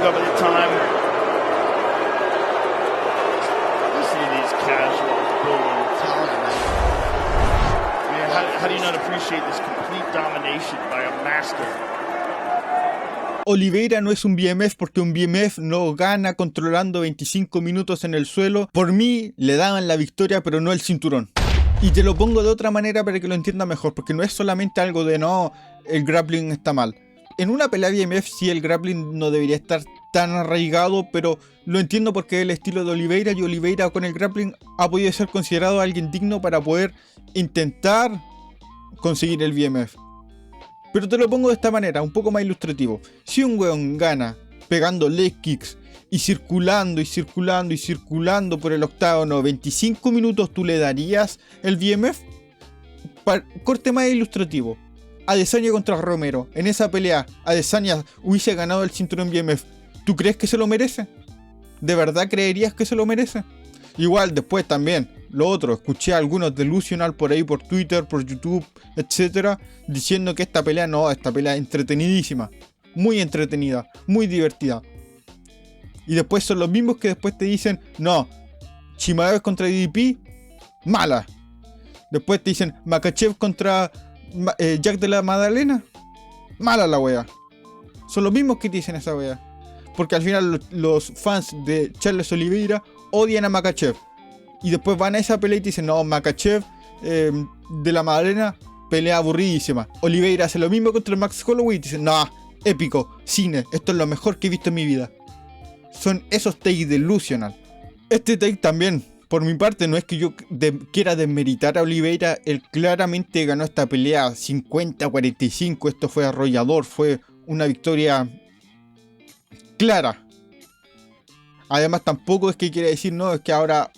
took up the time. Listen to these casuals building talent, man. How do you not appreciate this complete domination by a master? Oliveira no es un BMF porque un BMF no gana controlando 25 minutos en el suelo. Por mí le daban la victoria pero no el cinturón. Y te lo pongo de otra manera para que lo entienda mejor, porque no es solamente algo de no, el grappling está mal. En una pelea BMF sí el grappling no debería estar tan arraigado, pero lo entiendo porque es el estilo de Oliveira, y Oliveira con el grappling ha podido ser considerado alguien digno para poder intentar conseguir el BMF. Pero te lo pongo de esta manera, un poco más ilustrativo. Si un weón gana pegando leg kicks y circulando y circulando y circulando por el octágono 25 minutos, ¿tú le darías el BMF? Corte más ilustrativo. Adesanya contra Romero. En esa pelea, Adesanya hubiese ganado el cinturón BMF. ¿Tú crees que se lo merece? ¿De verdad creerías que se lo merece? Igual después también, lo otro, escuché a algunos delusional por ahí, por Twitter, por YouTube, etcétera, diciendo que esta pelea es entretenidísima. Muy entretenida, muy divertida. Y después son los mismos que después te dicen, no, Chimaev contra DDP, mala. Después te dicen, Makhachev contra Jack de la Magdalena, mala la wea. Son los mismos que te dicen esa wea. Porque al final los fans de Charles Oliveira odian a Makhachev. Y después van a esa pelea y te dicen, no, Makhachev de la Magdalena, pelea aburridísima. Oliveira hace lo mismo contra Max Holloway y te dicen, no, épico, cine, esto es lo mejor que he visto en mi vida. Son esos takes delusional. Este take también, por mi parte, no es que yo quiera desmeritar a Oliveira. Él claramente ganó esta pelea 50-45. Esto fue arrollador, fue una victoria clara. Además tampoco es que quiera decir, no, es que ahora,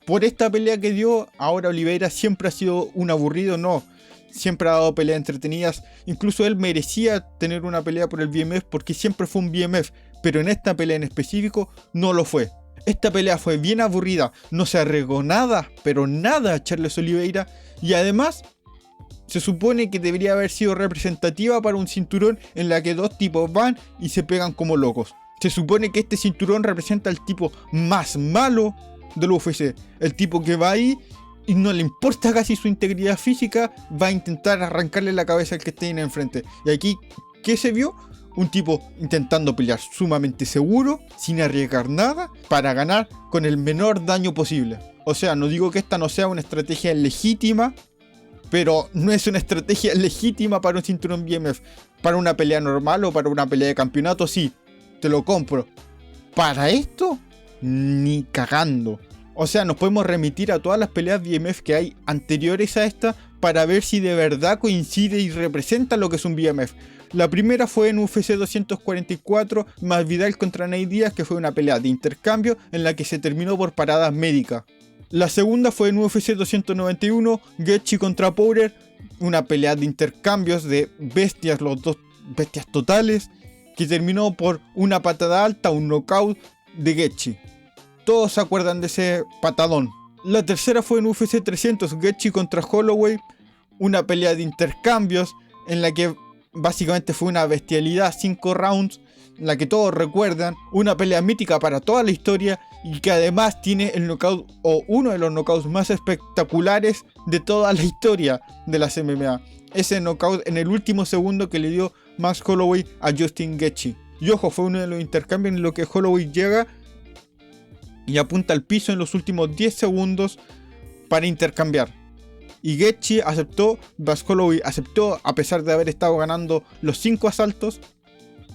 por esta pelea que dio, ahora Oliveira siempre ha sido un aburrido, no. Siempre ha dado peleas entretenidas. Incluso él merecía tener una pelea por el BMF porque siempre fue un BMF. Pero en esta pelea en específico no lo fue. Esta pelea fue bien aburrida. No se arriesgó nada, pero nada a Charles Oliveira. Y además, se supone que debería haber sido representativa para un cinturón en la que dos tipos van y se pegan como locos. Se supone que este cinturón representa al tipo más malo del UFC. El tipo que va ahí y no le importa casi su integridad física, va a intentar arrancarle la cabeza al que esté en enfrente. Y aquí, ¿qué se vio? Un tipo intentando pelear sumamente seguro, sin arriesgar nada, para ganar con el menor daño posible. O sea, no digo que esta no sea una estrategia legítima, pero no es una estrategia legítima para un cinturón BMF. Para una pelea normal o para una pelea de campeonato, sí, te lo compro. Para esto, ni cagando. O sea, nos podemos remitir a todas las peleas BMF que hay anteriores a esta para ver si de verdad coincide y representa lo que es un BMF. La primera fue en UFC 244, Masvidal contra Nate Diaz, que fue una pelea de intercambio en la que se terminó por paradas médicas. La segunda fue en UFC 291, Gaethje contra Poirier, una pelea de intercambios de bestias, los dos bestias totales, que terminó por una patada alta, un knockout de Gaethje. Todos se acuerdan de ese patadón. La tercera fue en UFC 300, Gaethje contra Holloway, una pelea de intercambios en la que básicamente fue una bestialidad, 5 rounds, la que todos recuerdan, una pelea mítica para toda la historia y que además tiene el knockout o uno de los knockouts más espectaculares de toda la historia de las MMA. Ese knockout en el último segundo que le dio Max Holloway a Justin Gaethje. Y ojo, fue uno de los intercambios en los que Holloway llega y apunta al piso en los últimos 10 segundos para intercambiar. Y Gaethje aceptó, Max Holloway aceptó a pesar de haber estado ganando los 5 asaltos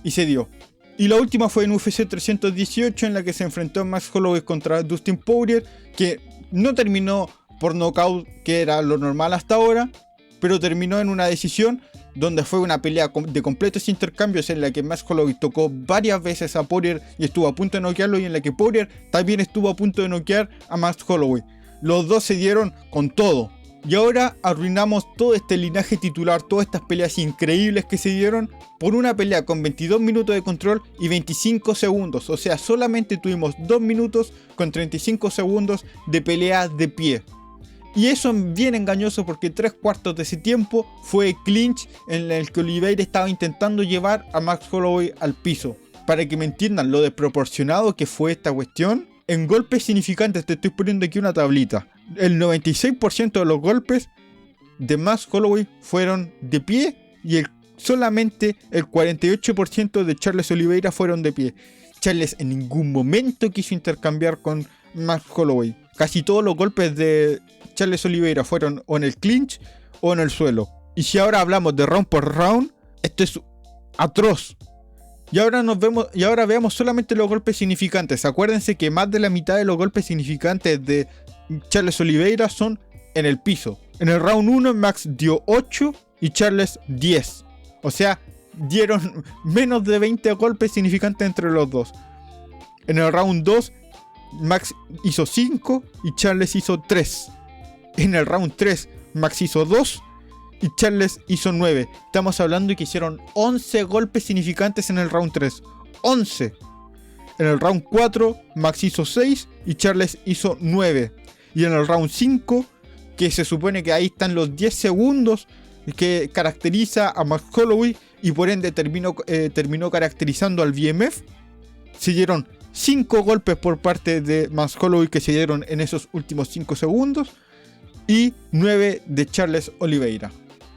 y se dio. Y la última fue en UFC 318 en la que se enfrentó Max Holloway contra Dustin Poirier, que no terminó por knockout, que era lo normal hasta ahora, pero terminó en una decisión donde fue una pelea de completos intercambios en la que Max Holloway tocó varias veces a Poirier y estuvo a punto de noquearlo, y en la que Poirier también estuvo a punto de noquear a Max Holloway. Los dos se dieron con todo. Y ahora arruinamos todo este linaje titular, todas estas peleas increíbles que se dieron por una pelea con 22 minutos de control y 25 segundos. O sea, solamente tuvimos 2 minutos con 35 segundos de pelea de pie. Y eso es bien engañoso porque 3/4 de ese tiempo fue clinch en el que Oliveira estaba intentando llevar a Max Holloway al piso. para que me entiendan lo desproporcionado que fue esta cuestión, en golpes significantes, te estoy poniendo aquí una tablita. El 96% de los golpes de Max Holloway fueron de pie y solamente el 48% de Charles Oliveira fueron de pie. Charles en ningún momento quiso intercambiar con Max Holloway. Casi todos los golpes de Charles Oliveira fueron o en el clinch o en el suelo. Y si ahora hablamos de round por round, esto es atroz. Y ahora veamos solamente los golpes significantes. Acuérdense que más de la mitad de los golpes significantes de Charles Oliveira son en el piso. En el round 1 Max dio 8 y Charles 10. O sea, dieron menos de 20 golpes significantes entre los dos. En el round 2 Max hizo 5 y Charles hizo 3. En el round 3 Max hizo 2 y Charles hizo 9. Estamos hablando de que hicieron 11 golpes significantes en el round 3. 11. En el round 4 Max hizo 6 y Charles hizo 9. Y en el round 5, que se supone que ahí están los 10 segundos que caracteriza a Max Holloway y por ende terminó caracterizando al BMF, se dieron 5 golpes por parte de Max Holloway que se dieron en esos últimos 5 segundos y 9 de Charles Oliveira.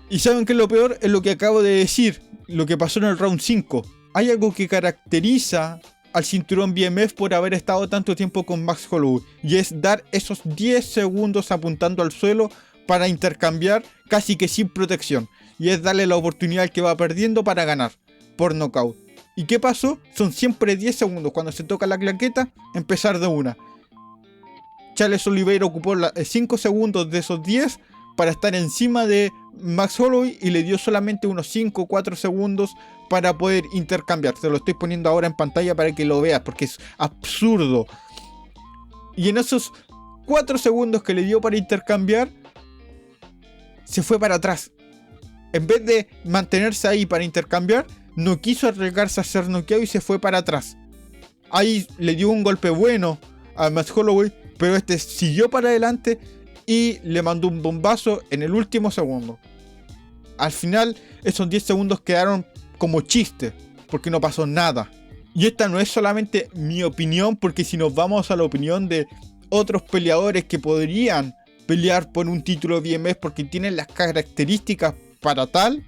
Y saben que lo peor es lo que acabo de decir, lo que pasó en el round 5. Hay algo que caracteriza al cinturón BMF por haber estado tanto tiempo con Max Holloway, y es dar esos 10 segundos apuntando al suelo para intercambiar casi que sin protección, y es darle la oportunidad al que va perdiendo para ganar por nocaut. ¿Y qué pasó? Son siempre 10 segundos. Cuando se toca la claqueta, empezar de una. Charles Oliveira ocupó 5 segundos de esos 10 para estar encima de Max Holloway y le dio solamente unos 5 o 4 segundos para poder intercambiar. Te lo estoy poniendo ahora en pantalla para que lo veas porque es absurdo. Y en esos 4 segundos que le dio para intercambiar, se fue para atrás. En vez de mantenerse ahí para intercambiar, no quiso arriesgarse a ser noqueado y se fue para atrás. Ahí le dio un golpe bueno a Max Holloway, pero este siguió para adelante y le mandó un bombazo en el último segundo. Al final, esos 10 segundos quedaron como chiste, porque no pasó nada. Y esta no es solamente mi opinión, porque si nos vamos a la opinión de otros peleadores que podrían pelear por un título BMF porque tienen las características para tal,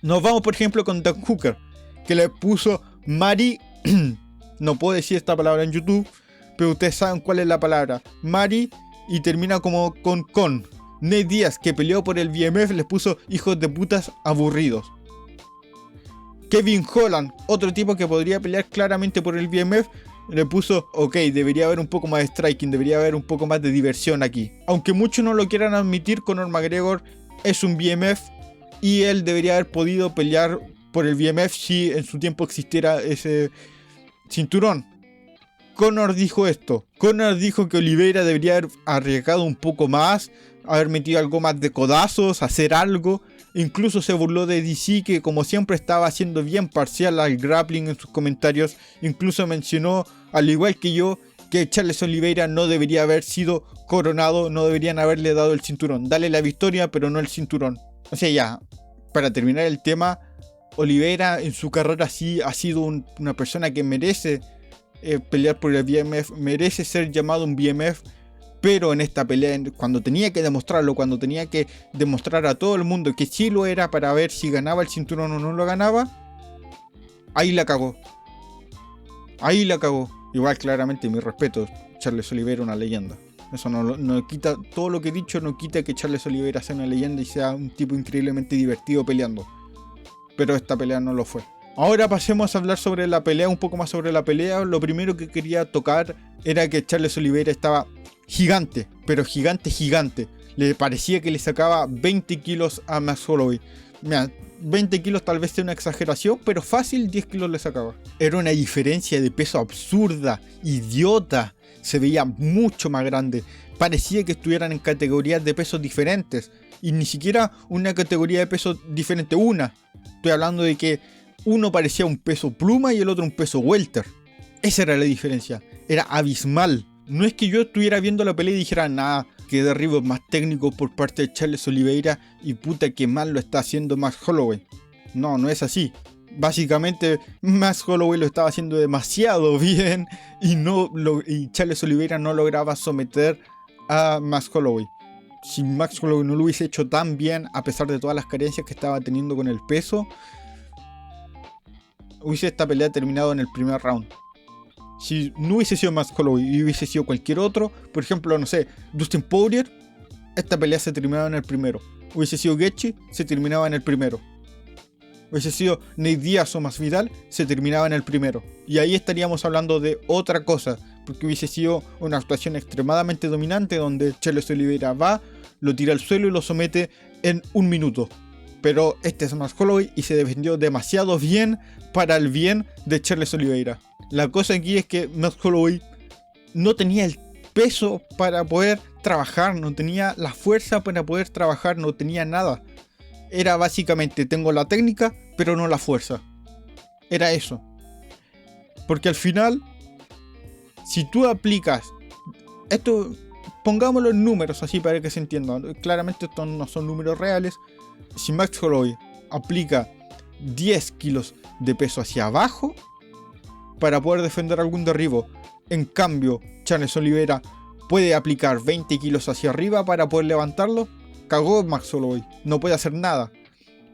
nos vamos por ejemplo con Dan Hooker, que le puso Mari, no puedo decir esta palabra en YouTube, pero ustedes saben cuál es la palabra, Mari, y termina como con. Nate Diaz, que peleó por el BMF, les puso hijos de putas aburridos. Kevin Holland, otro tipo que podría pelear claramente por el BMF, le puso, ok, debería haber un poco más de striking, debería haber un poco más de diversión aquí. Aunque muchos no lo quieran admitir, Conor McGregor es un BMF y él debería haber podido pelear por el BMF si en su tiempo existiera ese cinturón. Conor dijo esto. Conor dijo que Oliveira debería haber arriesgado un poco más, haber metido algo más de codazos, hacer algo. Incluso se burló de DC, que como siempre estaba haciendo bien parcial al grappling en sus comentarios. Incluso mencionó, al igual que yo, que Charles Oliveira no debería haber sido coronado, no deberían haberle dado el cinturón. Dale la victoria, pero no el cinturón. O sea, ya, para terminar el tema, Oliveira en su carrera sí ha sido una persona que merece pelear por el BMF, merece ser llamado un BMF, pero en esta pelea, cuando tenía que demostrarlo, cuando tenía que demostrar a todo el mundo que sí lo era para ver si ganaba el cinturón o no lo ganaba, ahí la cagó. Ahí la cagó. Igual, claramente, mi respeto, Charles Oliveira una leyenda. Eso no quita, todo lo que he dicho no quita que Charles Oliveira sea una leyenda y sea un tipo increíblemente divertido peleando. Pero esta pelea no lo fue. Ahora pasemos a hablar sobre la pelea, un poco más sobre la pelea. Lo primero que quería tocar era que Charles Oliveira estaba gigante, pero gigante. Le parecía que le sacaba 20 kilos a Max Holloway. Mira, 20 kilos tal vez sea una exageración, pero fácil 10 kilos le sacaba. Era una diferencia de peso absurda, idiota. Se veía mucho más grande. Parecía que estuvieran en categorías de pesos diferentes. Y ni siquiera una categoría de peso diferente una. Estoy hablando de que uno parecía un peso pluma y el otro un peso welter. Esa era la diferencia. Era abismal. No es que yo estuviera viendo la pelea y dijera, nada, que derribo más técnico por parte de Charles Oliveira y puta que mal lo está haciendo Max Holloway. No, no es así. Básicamente, Max Holloway lo estaba haciendo demasiado bien y Charles Oliveira no lograba someter a Max Holloway. Si Max Holloway no lo hubiese hecho tan bien, a pesar de todas las carencias que estaba teniendo con el peso, hubiese esta pelea terminado en el primer round. Si no hubiese sido Max Holloway y hubiese sido cualquier otro, por ejemplo, no sé, Dustin Poirier, esta pelea se terminaba en el primero. Hubiese sido Gaethje, se terminaba en el primero. Hubiese sido Nate Diaz o Masvidal, se terminaba en el primero. Y ahí estaríamos hablando de otra cosa, porque hubiese sido una actuación extremadamente dominante donde Charles Oliveira va, lo tira al suelo y lo somete en 1 minuto. Pero este es Max Holloway y se defendió demasiado bien para el bien de Charles Oliveira. La cosa aquí es que Max Holloway no tenía el peso para poder trabajar, no tenía la fuerza para poder trabajar, no tenía nada. Era básicamente, tengo la técnica, pero no la fuerza. Era eso. Porque al final, si tú aplicas esto, pongámoslo en números así para que se entienda. Claramente estos no son números reales. Si Max Holloway aplica 10 kilos de peso hacia abajo para poder defender algún derribo, en cambio Charles Oliveira puede aplicar 20 kilos hacia arriba para poder levantarlo, cagó Max Holloway, no puede hacer nada.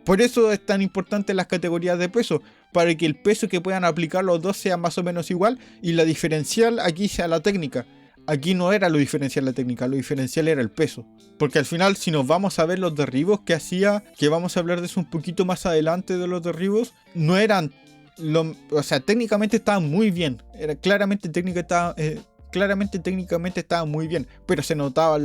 Por eso es tan importante las categorías de peso, para que el peso que puedan aplicar los dos sea más o menos igual y la diferencial aquí sea la técnica. Aquí no era lo diferencial la técnica, lo diferencial era el peso. Porque al final, si nos vamos a ver los derribos que hacía, que vamos a hablar de eso un poquito más adelante de los derribos, no eran... o sea, técnicamente estaban muy bien. Claramente técnicamente estaba muy bien, pero se notaba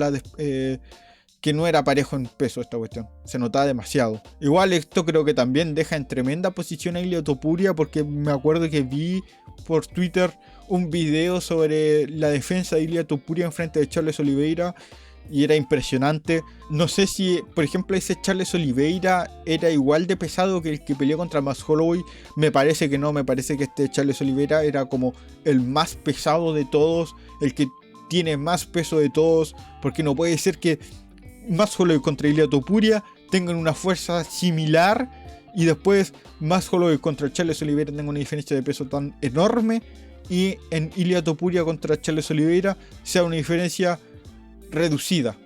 que no era parejo en peso esta cuestión. Se notaba demasiado. Igual esto creo que también deja en tremenda posición a Ilia Topuria, porque me acuerdo que vi por Twitter un video sobre la defensa de Ilia Topuria en frente de Charles Oliveira y era impresionante. No sé si, por ejemplo, ese Charles Oliveira era igual de pesado que el que peleó contra Max Holloway. Me parece que no, me parece que este Charles Oliveira era como el más pesado de todos, el que tiene más peso de todos, porque no puede ser que Max Holloway contra Ilia Topuria tengan una fuerza similar y después Max Holloway contra Charles Oliveira tengan una diferencia de peso tan enorme y en Ilia Topuria contra Charles Oliveira sea una diferencia reducida.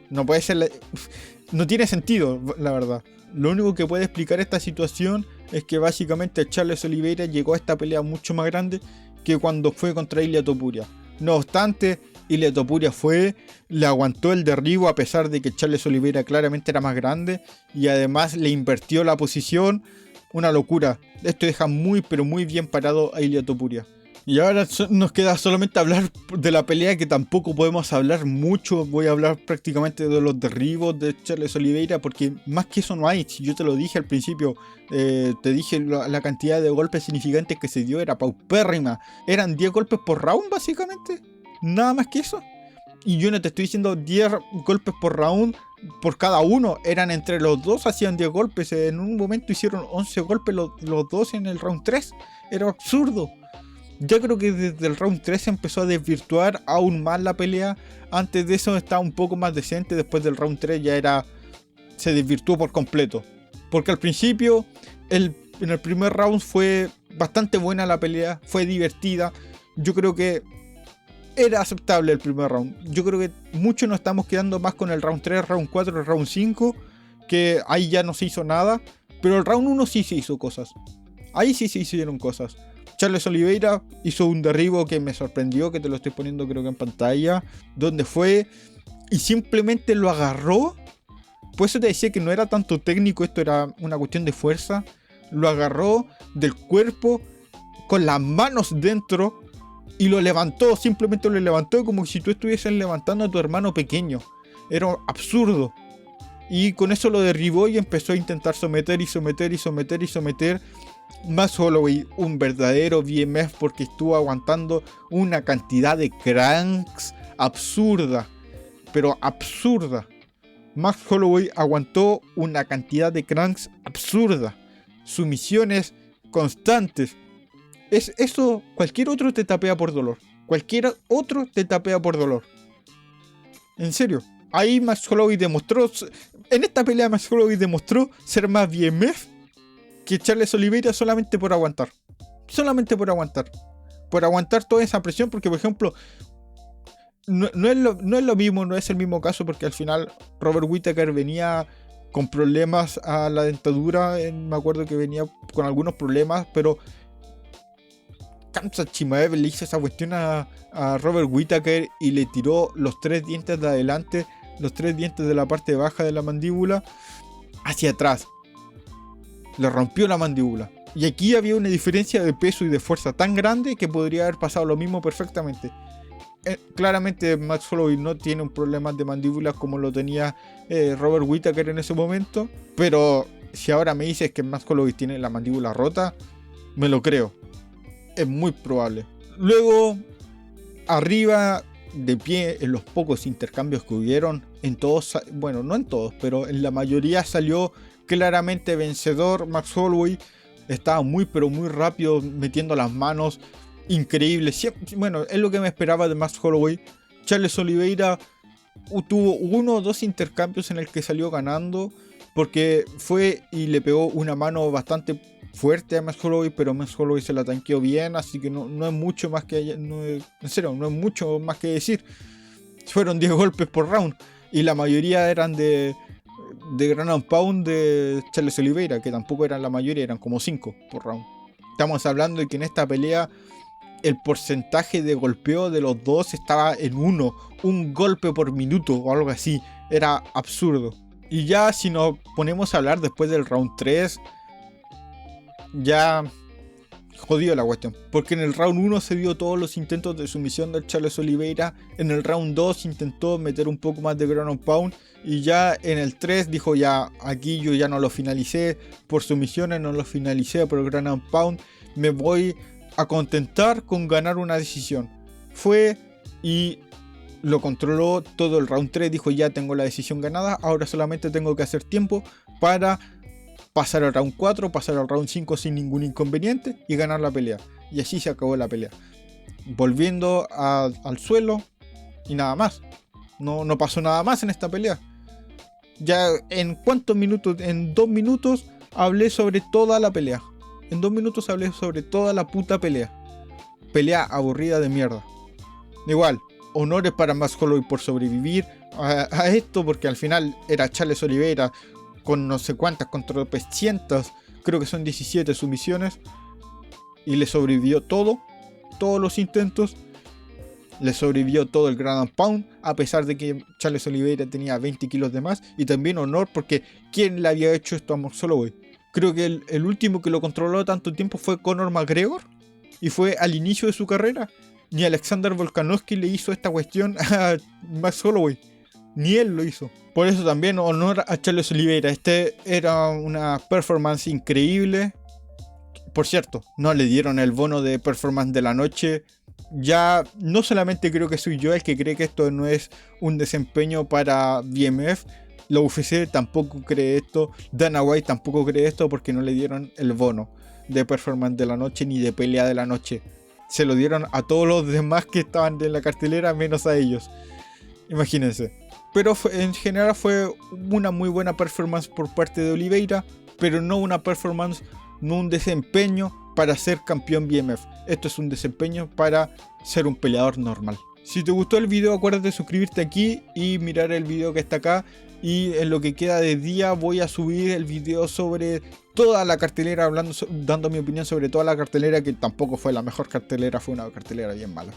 No puede ser, no tiene sentido, la verdad. Lo único que puede explicar esta situación es que básicamente Charles Oliveira llegó a esta pelea mucho más grande que cuando fue contra Ilia Topuria. No obstante, Ilia Topuria le aguantó el derribo a pesar de que Charles Oliveira claramente era más grande y además le invirtió la posición. Una locura. Esto deja muy pero muy bien parado a Ilia Topuria. Y ahora nos queda solamente hablar de la pelea, que tampoco podemos hablar mucho. Voy a hablar prácticamente de los derribos de Charles Oliveira, porque más que eso no hay. Si yo te lo dije al principio, te dije la cantidad de golpes significantes que se dio era paupérrima. Eran 10 golpes por round básicamente. Nada más que eso. Y yo no te estoy diciendo 10 golpes por round por cada uno. Eran entre los dos, hacían 10 golpes. En un momento hicieron 11 golpes los dos en el round 3. Era absurdo. Ya creo que desde el round 3 se empezó a desvirtuar aún más la pelea. Antes de eso estaba un poco más decente. Después del round 3 ya se desvirtuó por completo. Porque al principio, en el primer round fue bastante buena la pelea. Fue divertida. Yo creo que era aceptable el primer round. Yo creo que muchos nos estamos quedando más con el round 3, round 4, el round 5. Que ahí ya no se hizo nada. Pero el round 1 sí se hizo cosas. Ahí sí se hicieron cosas. Charles Oliveira hizo un derribo que me sorprendió, que te lo estoy poniendo creo que en pantalla, donde fue y simplemente lo agarró. Por eso te decía que no era tanto técnico, esto era una cuestión de fuerza. Lo agarró del cuerpo con las manos dentro y lo levantó, simplemente lo levantó como si tú estuvieses levantando a tu hermano pequeño. Era absurdo. Y con eso lo derribó y empezó a intentar someter. Max Holloway, un verdadero BMF, porque estuvo aguantando una cantidad de cranks absurda, pero absurda. Max Holloway aguantó una cantidad de cranks absurda, sumisiones constantes. Eso cualquier otro te tapea por dolor. Cualquier otro te tapea por dolor. En serio. Ahí Max Holloway demostró, en esta pelea Max Holloway demostró ser más BMF que Charles Oliveira solamente por aguantar. Solamente por aguantar. Por aguantar toda esa presión, porque por ejemplo, no es lo mismo, no es el mismo caso, porque al final Robert Whittaker venía con problemas a la dentadura, me acuerdo que venía con algunos problemas, pero Khamzat Chimaev le hizo esa cuestión a Robert Whittaker y le tiró los 3 dientes de adelante, los 3 dientes de la parte baja de la mandíbula hacia atrás. Le rompió la mandíbula. Y aquí había una diferencia de peso y de fuerza tan grande que podría haber pasado lo mismo perfectamente. Claramente Max Holloway no tiene un problema de mandíbula como lo tenía Robert Whittaker en ese momento, pero si ahora me dices que Max Holloway tiene la mandíbula rota, me lo creo. Es muy probable. Luego, arriba, de pie, en los pocos intercambios que hubieron, en todos, bueno, no en todos, pero en la mayoría salió claramente vencedor Max Holloway. Estaba muy pero muy rápido, metiendo las manos, increíble. Bueno, es lo que me esperaba de Max Holloway. Charles Oliveira tuvo 1 o 2 intercambios en el que salió ganando, porque fue y le pegó una mano bastante fuerte a Max Holloway, pero Max Holloway se la tanqueó bien, así que no es mucho más que en serio, no es mucho más que decir. Fueron 10 golpes por round y la mayoría eran de ground and pound de Charles Oliveira, que tampoco eran la mayoría, eran como 5 por round. Estamos hablando de que en esta pelea el porcentaje de golpeo de los dos estaba en 1, un golpe por minuto o algo así. Era absurdo. Y ya si nos ponemos a hablar después del round 3, ya jodido la cuestión, porque en el round 1 se vio todos los intentos de sumisión de Charles Oliveira. En el round 2 intentó meter un poco más de ground and pound, y ya en el 3 dijo, ya aquí yo ya no lo finalicé por sumisiones, no lo finalicé por ground and pound, me voy a contentar con ganar una decisión. Fue y lo controló todo el round 3, dijo, ya tengo la decisión ganada, ahora solamente tengo que hacer tiempo para pasar al round 4, pasar al round 5 sin ningún inconveniente y ganar la pelea. Y así se acabó la pelea. Volviendo al suelo y nada más. No pasó nada más en esta pelea. Ya en cuántos minutos, en 2 minutos hablé sobre toda la pelea. En 2 minutos hablé sobre toda la puta pelea. Pelea aburrida de mierda. Igual, honores para Max Holloway por sobrevivir a esto, porque al final era Charles Oliveira con no sé cuántas, con tropecientas, creo que son 17 sumisiones, y le sobrevivió todo, todos los intentos, le sobrevivió todo el ground and pound, a pesar de que Charles Oliveira tenía 20 kilos de más. Y también honor, porque ¿quién le había hecho esto a Max Holloway? Creo que el último que lo controló tanto tiempo fue Conor McGregor, y fue al inicio de su carrera. Ni Alexander Volkanovski le hizo esta cuestión a Max Holloway, ni él lo hizo. Por eso también honor a Charles Oliveira. Este era una performance increíble. Por cierto, no le dieron el bono de performance de la noche. Ya no solamente creo que soy yo el que cree que esto no es un desempeño para BMF. La UFC tampoco cree esto. Dana White tampoco cree esto, porque no le dieron el bono de performance de la noche ni de pelea de la noche. Se lo dieron a todos los demás que estaban en la cartelera, menos a ellos. Imagínense. Pero en general fue una muy buena performance por parte de Oliveira, pero no una performance, no un desempeño para ser campeón BMF. Esto es un desempeño para ser un peleador normal. Si te gustó el video, acuérdate de suscribirte aquí y mirar el video que está acá. Y en lo que queda de día voy a subir el video sobre toda la cartelera, dando mi opinión sobre toda la cartelera, que tampoco fue la mejor cartelera, fue una cartelera bien mala.